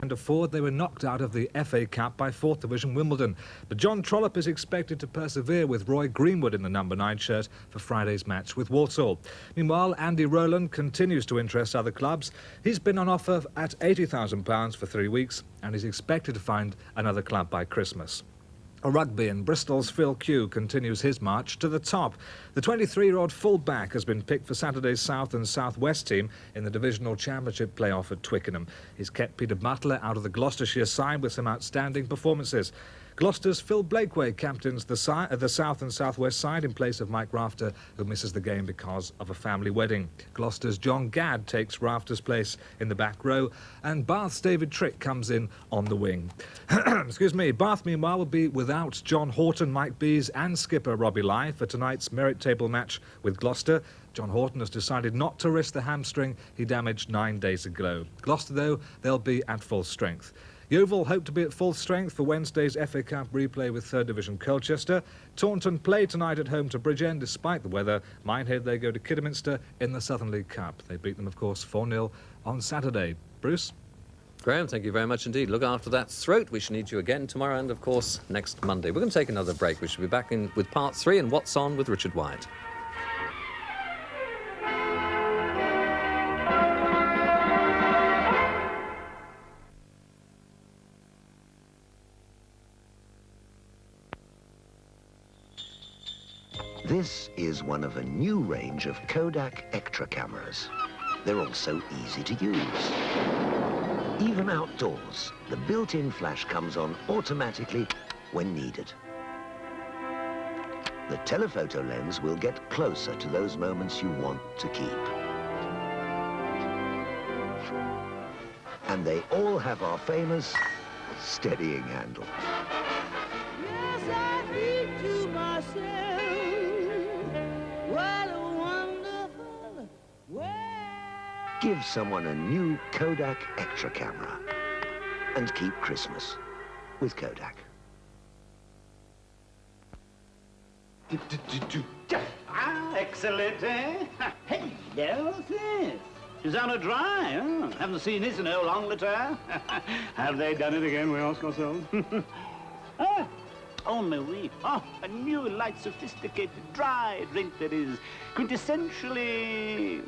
And Ford, they were knocked out of the FA Cup by 4th Division Wimbledon. But John Trollope is expected to persevere with Roy Greenwood in the number 9 shirt for Friday's match with Walsall. Meanwhile, Andy Rowland continues to interest other clubs. He's been on offer at £80,000 for 3 weeks and is expected to find another club by Christmas. Rugby in Bristol's Phil Kew continues his march to the top. The 23-year-old full-back has been picked for Saturday's South and South West team in the Divisional Championship playoff at Twickenham. He's kept Peter Butler out of the Gloucestershire side with some outstanding performances. Gloucester's Phil Blakeway captains the South and South West side in place of Mike Rafter, who misses the game because of a family wedding. Gloucester's John Gadd takes Rafter's place in the back row, and Bath's David Trick comes in on the wing. Excuse me. Bath, meanwhile, will be without John Horton, Mike Bees and skipper Robbie Lye for tonight's merit table match with Gloucester. John Horton has decided not to risk the hamstring he damaged 9 days ago. Gloucester, though, they'll be at full strength. Yeovil hope to be at full strength for Wednesday's FA Cup replay with 3rd Division Colchester. Taunton play tonight at home to Bridgend despite the weather. Minehead, they go to Kidderminster in the Southern League Cup. They beat them, of course, 4-0 on Saturday. Bruce? Graham, thank you very much indeed. Look after that throat. We shall need you again tomorrow and, of course, next Monday. We're going to take another break. We shall be back in with part 3 and What's On with Richard Wyatt. This is one of a new range of Kodak Extra cameras. They're also easy to use. Even outdoors, the built-in flash comes on automatically when needed. The telephoto lens will get closer to those moments you want to keep. And they all have our famous steadying handle. Yes, I think to myself, what a wonderful world. Give someone a new Kodak Extra camera and keep Christmas with Kodak. Ah, excellent, eh? Hey, there's this. Susanna Dry, huh? Haven't seen this in how long, Latar? Have they done it again, we ask ourselves? Ah, oh, Marie. Oh, a new, light, sophisticated, dry drink that is quintessentially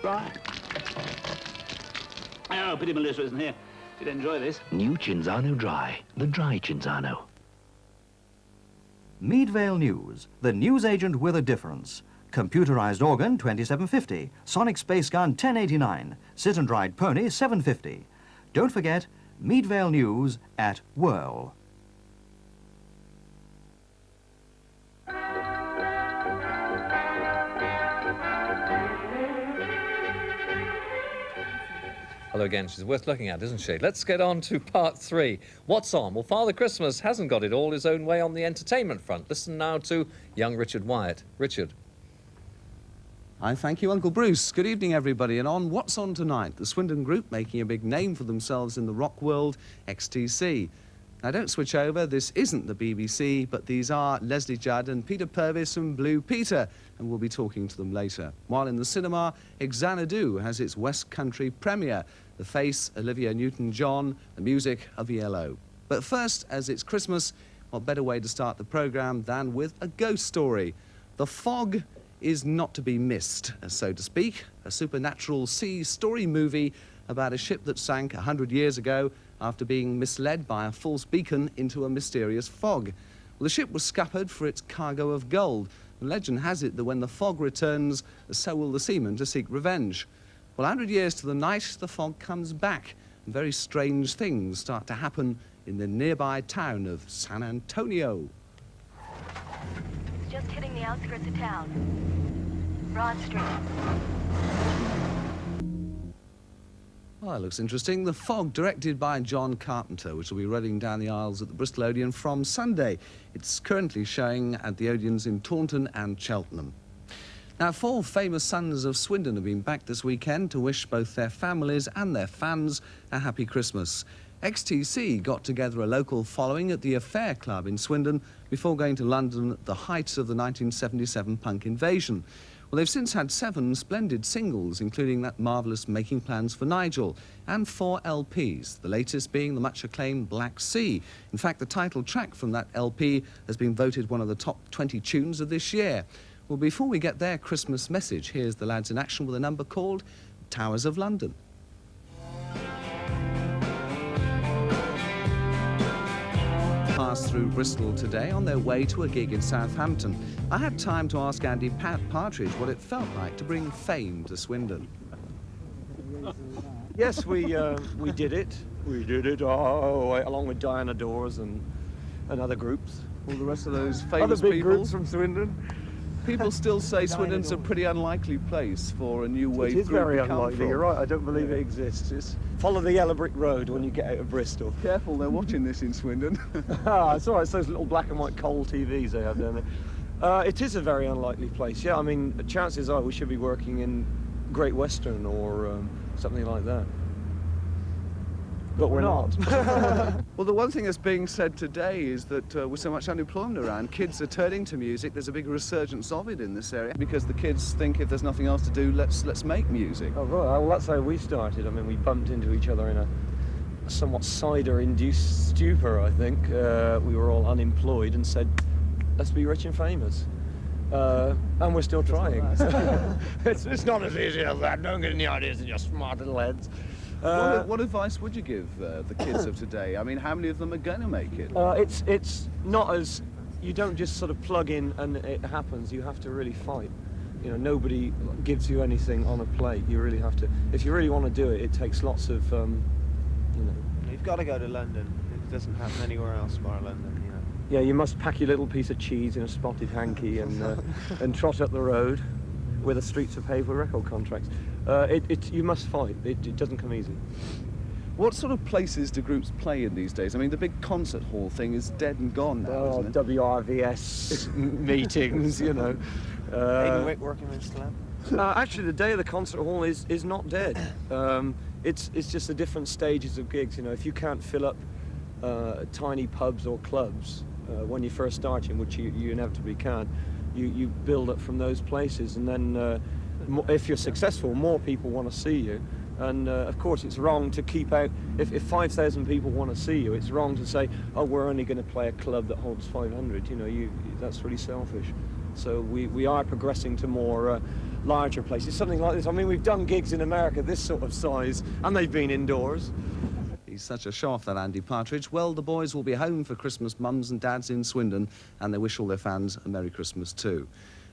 dry. Oh, pity Melissa isn't here. She'd enjoy this. New Cinzano Dry, the dry Cinzano. Meadvale News, the news agent with a difference. Computerized organ, 2750. Sonic space gun, 1089. Sit and ride pony, 750. Don't forget, Meadvale News at Whirl. Hello again. She's worth looking at, isn't she? Let's get on to part 3. What's on? Well, Father Christmas hasn't got it all his own way on the entertainment front. Listen now to young Richard Wyatt. Richard. I thank you, Uncle Bruce. Good evening, everybody. And on What's On tonight, the Swindon Group making a big name for themselves in the rock world, XTC. Now, don't switch over. This isn't the BBC, but these are Leslie Judd and Peter Purvis and Blue Peter, and we'll be talking to them later. While in the cinema, Xanadu has its West Country premiere. The face, Olivia Newton-John, the music of Yellow. But first, as it's Christmas, what better way to start the programme than with a ghost story? The Fog is not to be missed, so to speak. A supernatural sea story movie about a ship that sank 100 years ago after being misled by a false beacon into a mysterious fog. Well, the ship was scuppered for its cargo of gold. And legend has it that when the fog returns, so will the seamen to seek revenge. Well, 100 years to the night, the fog comes back, and very strange things start to happen in the nearby town of San Antonio. It's just hitting the outskirts of town. Broad Street. Well, that looks interesting. The Fog, directed by John Carpenter, which will be running down the aisles at the Bristol Odeon from Sunday. It's currently showing at the Odeons in Taunton and Cheltenham. Now, 4 famous sons of Swindon have been back this weekend to wish both their families and their fans a happy Christmas. XTC got together a local following at the Affair Club in Swindon before going to London at the height of the 1977 punk invasion. Well, they've since had 7 splendid singles, including that marvellous Making Plans for Nigel, and 4 LPs, the latest being the much-acclaimed Black Sea. In fact, the title track from that LP has been voted one of the top 20 tunes of this year. Well, before we get their Christmas message, here's the lads in action with a number called Towers of London. Passed through Bristol today on their way to a gig in Southampton. I had time to ask Andy Partridge what it felt like to bring fame to Swindon. Yes, we did it. We did it along with Diana Dawes and other groups. All the rest of those Other famous big people. groups from Swindon. People still say Swindon's a pretty unlikely place for a new wave It is group very to come unlikely, from. you're right, I don't believe it exists. It's follow the yellow brick road when you get out of Bristol. Careful, they're watching this in Swindon. It's all right, it's those little black and white coal TVs they have down there. It is a very unlikely place, yeah. I mean, chances are we should be working in Great Western or something like that. But we're not. Well, the one thing that's being said today is that with so much unemployment around, kids are turning to music. There's a big resurgence of it in this area because the kids think if there's nothing else to do, let's make music. Oh, right. Well, that's how we started. I mean, we bumped into each other in a somewhat cider-induced stupor, I think. We were all unemployed and said, let's be rich and famous. And we're still trying. It's not as easy as that. Don't get any ideas in your smart little heads. What advice would you give the kids of today? I mean, how many of them are going to make it? It's not as... You don't just sort of plug in and it happens. You have to really fight. You know, nobody gives you anything on a plate. You really have to... If you really want to do it, it takes lots of, you know... You've got to go to London. It doesn't happen anywhere else bar London, you know. Yeah, you must pack your little piece of cheese in a spotted hanky and trot up the road where the streets are paved with record contracts. You must fight. It doesn't come easy. What sort of places do groups play in these days? I mean, the big concert hall thing is dead and gone now, isn't it? WRVS meetings, you know. Aidenwick Workingmen's Club. Actually, the day of the concert hall is not dead. It's just the different stages of gigs. You know, if you can't fill up tiny pubs or clubs when you first start, in which you inevitably can, you build up from those places, and then if you're successful, more people want to see you. And of course, it's wrong to keep out. If 5,000 people want to see you, it's wrong to say, "Oh, we're only going to play a club that holds 500." You know, that's really selfish. So we are progressing to more larger places, something like this. I mean, we've done gigs in America this sort of size, and they've been indoors. He's such a show-off, that Andy Partridge. Well, the boys will be home for Christmas, mums and dads in Swindon, and they wish all their fans a Merry Christmas too.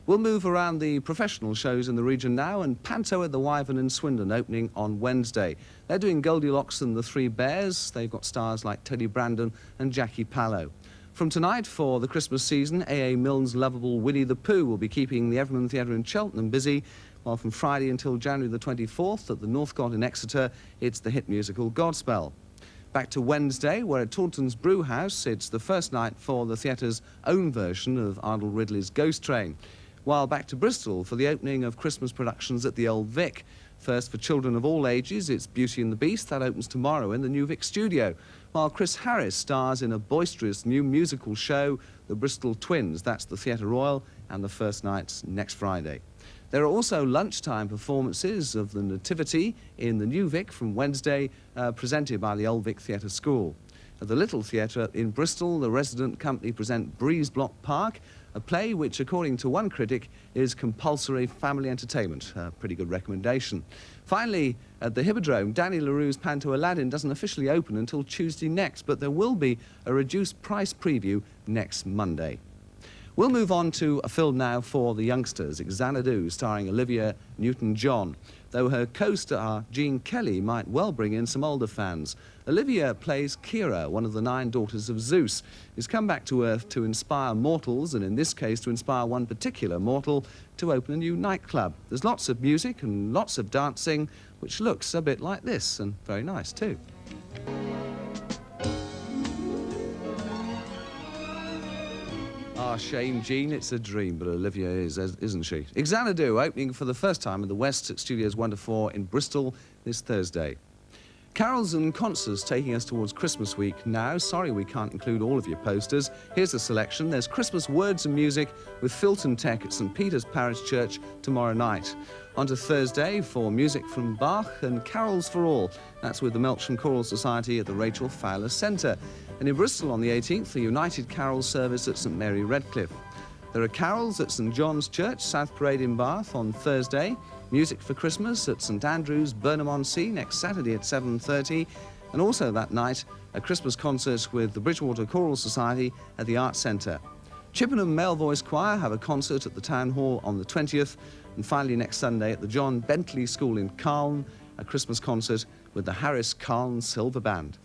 We'll move around the professional shows in the region now, and Panto at the Wyvern in Swindon opening on Wednesday. They're doing Goldilocks and the Three Bears. They've got stars like Teddy Brandon and Jackie Pallow. From tonight for the Christmas season, A.A. Milne's lovable Winnie the Pooh will be keeping the Everman Theatre in Cheltenham busy, while from Friday until January the 24th at the Northcott in Exeter, it's the hit musical Godspell. Back to Wednesday, where at Taunton's Brewhouse, it's the first night for the theatre's own version of Arnold Ridley's Ghost Train. While back to Bristol for the opening of Christmas productions at the Old Vic. First, for children of all ages, it's Beauty and the Beast. That opens tomorrow in the New Vic studio. While Chris Harris stars in a boisterous new musical show, The Bristol Twins. That's the Theatre Royal, and the first night's next Friday. There are also lunchtime performances of the Nativity in the New Vic from Wednesday, presented by the Old Vic Theatre School. At the Little Theatre in Bristol, the resident company present Breeze Block Park, a play which, according to one critic, is compulsory family entertainment. A pretty good recommendation. Finally, at the Hippodrome, Danny LaRue's Panto Aladdin doesn't officially open until Tuesday next, but there will be a reduced price preview next Monday. We'll move on to a film now for the youngsters, Xanadu, starring Olivia Newton-John, though her co-star Jean Kelly might well bring in some older fans. Olivia plays Kira, one of the 9 daughters of Zeus, who's come back to Earth to inspire mortals, and in this case to inspire one particular mortal to open a new nightclub. There's lots of music and lots of dancing, which looks a bit like this, and very nice too. Ah, shame, Jean, it's a dream, but Olivia is, isn't she? Xanadu, opening for the first time in the West at Studios 1 to 4 in Bristol this Thursday. Carols and concerts taking us towards Christmas week now. Sorry we can't include all of your posters. Here's a selection. There's Christmas words and music with Filton Tech at St Peter's Parish Church tomorrow night. On to Thursday for music from Bach and Carols for All. That's with the Melksham Choral Society at the Rachel Fowler Centre. And in Bristol on the 18th, the United Carol service at St Mary Redcliffe. There are carols at St John's Church, South Parade in Bath on Thursday. Music for Christmas at St Andrews, Burnham-on-Sea next Saturday at 7:30. And also that night, a Christmas concert with the Bridgewater Choral Society at the Arts Centre. Chippenham Male Voice Choir have a concert at the Town Hall on the 20th. And finally next Sunday at the John Bentley School in Calne, a Christmas concert with the Harris Calne Silver Band.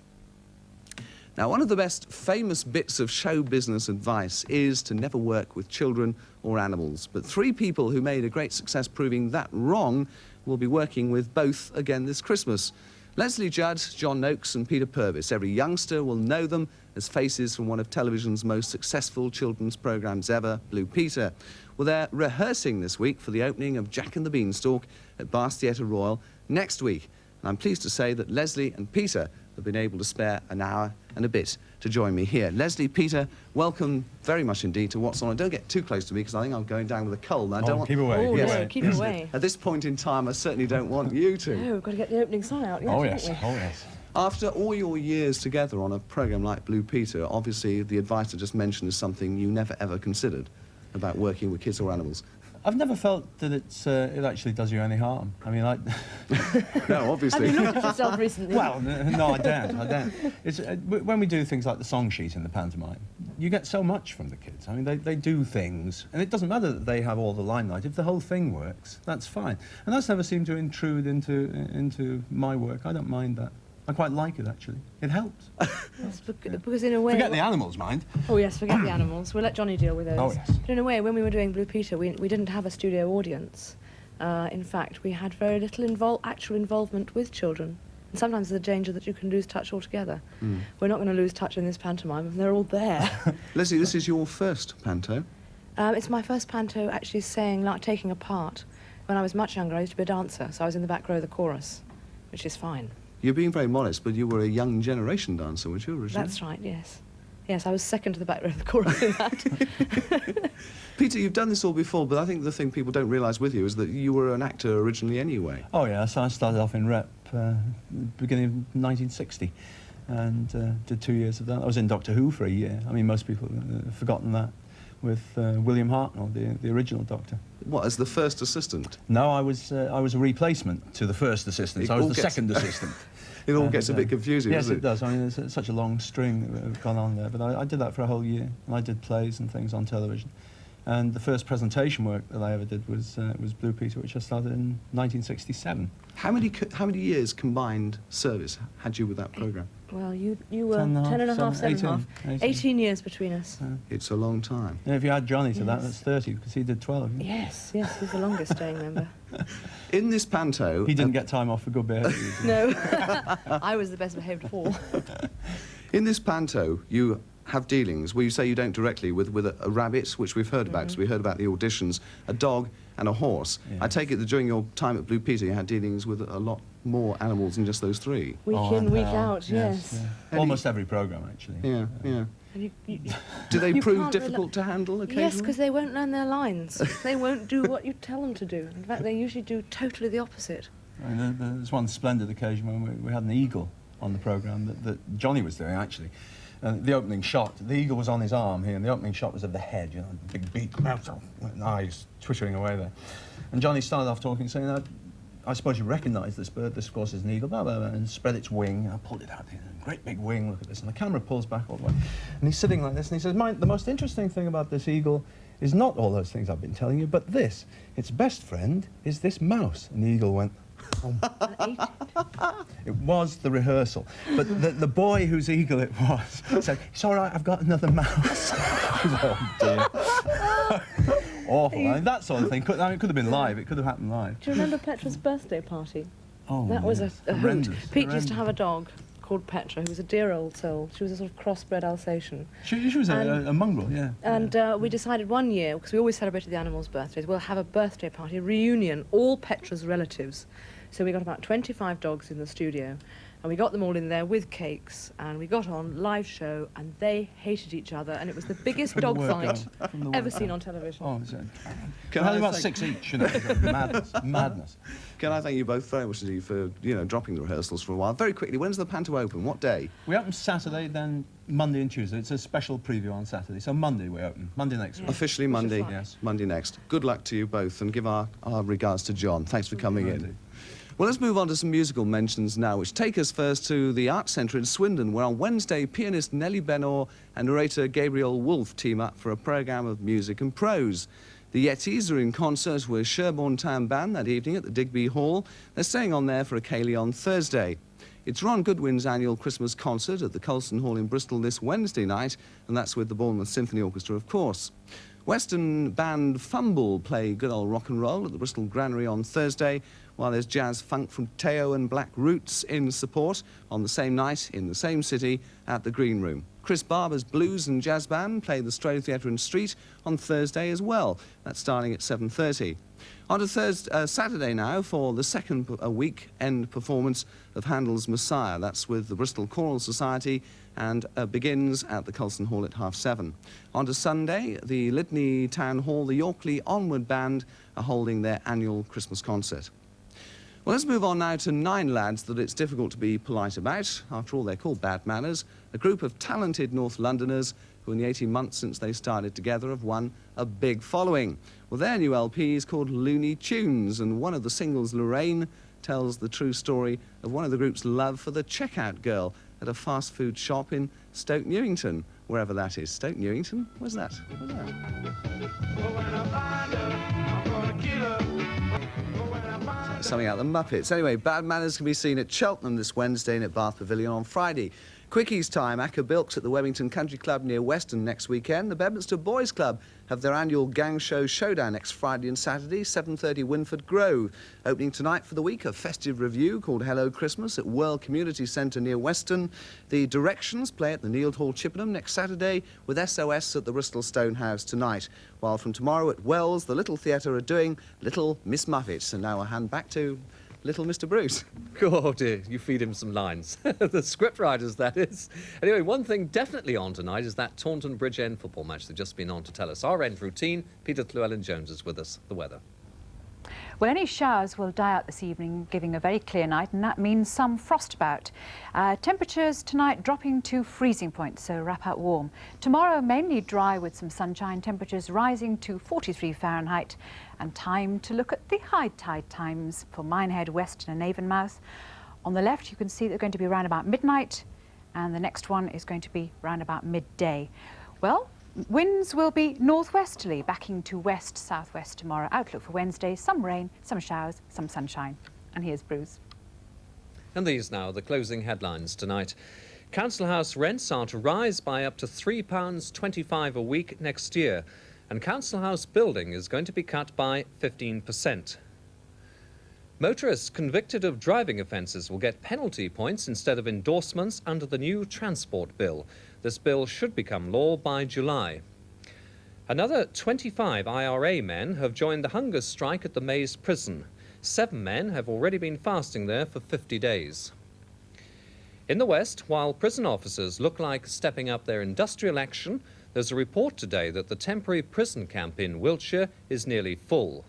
Now, one of the best famous bits of show business advice is to never work with children or animals. But 3 people who made a great success proving that wrong will be working with both again this Christmas. Leslie Judd, John Noakes and Peter Purvis. Every youngster will know them as faces from one of television's most successful children's programmes ever, Blue Peter. Well, they're rehearsing this week for the opening of Jack and the Beanstalk at Bath Theatre Royal next week. And I'm pleased to say that Leslie and Peter have been able to spare an hour and a bit to join me here. Leslie, Peter, welcome very much indeed to What's On. Don't get too close to me because I think I'm going down with a cold. I don't want... keep away. Oh, keep no, away. keep away. At this point in time, I certainly don't want you to. No, we've got to get the opening song out. Oh, Yes, yes. haven't we? Oh, yes. After all your years together on a programme like Blue Peter, obviously the advice I just mentioned is something you never ever considered about working with kids or animals. I've never felt that it actually does you any harm. I mean, like... No, obviously. Have you looked at yourself recently? Well, no, I don't. It's, when we do things like the song sheet in the pantomime, you get so much from the kids. I mean, they do things, and it doesn't matter that they have all the limelight. If the whole thing works, that's fine. And that's never seemed to intrude into my work. I don't mind that. I quite like it, actually. It helps. Yes, because in a way... Forget the animals, mind. Oh, yes, forget the animals. We'll let Johnny deal with those. Oh, yes. But in a way, when we were doing Blue Peter, we didn't have a studio audience. In fact, we had very little actual involvement with children. And sometimes there's a danger that you can lose touch altogether. We're not going to lose touch in this pantomime, and they're all there. Leslie, this is your first panto. It's my first panto actually taking a part. When I was much younger, I used to be a dancer, so I was in the back row of the chorus, which is fine. You're being very modest, but you were a young generation dancer, weren't you, originally? That's right, yes. Yes, I was second to the back row of the chorus in that. Peter, you've done this all before, but I think the thing people don't realise with you is that you were an actor originally anyway. Oh, yeah, so I started off in rep beginning of 1960 and did 2 years of that. I was in Doctor Who for a year. I mean, most people have forgotten that, with William Hartnell, the original Doctor. What, as the first assistant? No, I was a replacement to the first assistant. So I was the second assistant. It all gets a bit confusing, yes, doesn't it? Yes, it does. I mean, there's such a long string that have gone on there. But I did that for a whole year, and I did plays and things on television. And the first presentation work that I ever did was Blue Peter, which I started in 1967. How many years combined service had you with that programme? Well, you were 10 and a half, 7 and a half. 18. 18 years between us. It's a long time. And if you add Johnny to that, Yes. that's 30, because he did 12. Yes, yes, he's the longest staying member. In this panto... He didn't get time off for good behaviour. No, I was the best behaved of all. In this panto, you have dealings where you say you don't directly with a rabbit, which we've heard about, because we heard about the auditions, a dog and a horse. Yeah. I take it that during your time at Blue Peter, you had dealings with a lot more animals than just those 3. Week in, week out, yes. Yeah. Almost every programme, actually. Yeah, yeah. And Do they you prove can't difficult to handle occasionally? Yes, because they won't learn their lines. They won't do what you tell them to do. In fact, they usually do totally the opposite. I mean, there's one splendid occasion when we had an eagle on the programme that Johnny was doing, actually. The opening shot, the eagle was on his arm here, and the opening shot was of the head, you know, big beak, mouth, and eyes twittering away there. And Johnny started off talking, saying, I suppose you recognise this bird, this of course is an eagle, blah, blah, blah, and spread its wing. I pulled it out, great big wing, look at this. And the camera pulls back all the way. And he's sitting like this, and he says, the most interesting thing about this eagle is not all those things I've been telling you, but this. Its best friend is this mouse. And the eagle went, It was the rehearsal. But the boy whose eagle it was said, it's all right, I've got another mouse. Oh, dear. Awful. I mean, that sort of thing. It could have been live. It could have happened live. Do you remember Petra's birthday party? Oh, that was yes. a hoot. Horrendous. Pete used to have a dog called Petra, who was a dear old soul. She was a sort of crossbred Alsatian. She was a mongrel, yeah. And we decided one year, because we always celebrated the animals' birthdays, we'll have a birthday party, a reunion, all Petra's relatives, So we got about 25 dogs in the studio, and we got them all in there with cakes, and we got on live show, and they hated each other, and it was the biggest dog fight ever seen on television. Oh, is it? Can Only I about thank- 6 each, you know. Madness. Madness. Can I thank you both very much indeed for, dropping the rehearsals for a while. Very quickly, when's the panto open? What day? We open Saturday, then Monday and Tuesday. It's a special preview on Saturday. So Monday we open. Monday next week. Officially Monday. fun. Yes. Monday next. Good luck to you both, and give our regards to John. Thanks for coming in. Well, let's move on to some musical mentions now, which take us first to the Arts Centre in Swindon, where on Wednesday, pianist Nellie Benor and narrator Gabriel Wolfe team up for a programme of music and prose. The Yetis are in concert with Sherborne Town Band that evening at the Digby Hall. They're staying on there for a ceilidh on Thursday. It's Ron Goodwin's annual Christmas concert at the Colston Hall in Bristol this Wednesday night, and that's with the Bournemouth Symphony Orchestra, of course. Western band Fumble play good old rock and roll at the Bristol Granary on Thursday, while there's jazz funk from Teo and Black Roots in support on the same night in the same city at the Green Room. Chris Barber's Blues and Jazz Band play the Strode Theatre in Street on Thursday as well. That's starting at 7:30. On to Saturday now for the second week-end performance of Handel's Messiah. That's with the Bristol Choral Society and begins at the Colston Hall at 7:30. On to Sunday, the Litany Town Hall, the Yorkley Onward Band are holding their annual Christmas concert. Well, let's move on now to 9 lads that it's difficult to be polite about. After all, they're called Bad Manners, a group of talented North Londoners who in the 18 months since they started together have won a big following. Well, their new LP is called Looney Tunes, and one of the singles, Lorraine, tells the true story of one of the group's love for the checkout girl at a fast food shop in Stoke Newington, wherever that is. Stoke Newington? Where's that? Where's that? Something out of the Muppets. Anyway, Bad Manners can be seen at Cheltenham this Wednesday and at Bath Pavilion on Friday. Quickies time, Acker Bilks at the Webington Country Club near Weston next weekend. The Bedminster Boys Club have their annual gang show showdown next Friday and Saturday, 7:30 Winford Grove. Opening tonight for the week, a festive review called Hello Christmas at World Community Centre near Weston. The Directions play at the Neald Hall, Chippenham next Saturday, with SOS at the Bristol Stonehouse tonight. While from tomorrow at Wells, the Little Theatre are doing Little Miss Muffet. And now I'll hand back to Little Mr. Bruce. Oh dear, you feed him some lines. The script writers, that is. Anyway, one thing definitely on tonight is that Taunton Bridge End football match they've just been on to tell us. Our end routine, Peter Llewellyn-Jones is with us. The weather. Well, any showers will die out this evening, giving a very clear night, and that means some frost about. Temperatures tonight dropping to freezing point, so wrap out warm. Tomorrow, mainly dry with some sunshine, temperatures rising to 43 Fahrenheit. And time to look at the high tide times for Minehead, Weston and Avonmouth. On the left, you can see they're going to be around about midnight, and the next one is going to be around about midday. Well, winds will be northwesterly, backing to west-southwest tomorrow. Outlook for Wednesday, some rain, some showers, some sunshine. And here's Bruce. And these now, the closing headlines tonight. Council House rents are to rise by up to £3.25 a week next year, and Council House building is going to be cut by 15%. Motorists convicted of driving offences will get penalty points instead of endorsements under the new transport bill. This bill should become law by July. Another 25 IRA men have joined the hunger strike at the Maze prison. 7 men have already been fasting there for 50 days. In the West, while prison officers look like stepping up their industrial action, there's a report today that the temporary prison camp in Wiltshire is nearly full.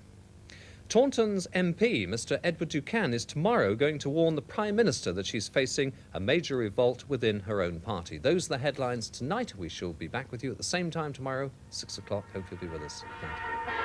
Taunton's MP, Mr. Edward Ducan, is tomorrow going to warn the Prime Minister that she's facing a major revolt within her own party. Those are the headlines tonight. We shall be back with you at the same time tomorrow, 6 o'clock. Hope you'll be with us. Thank you.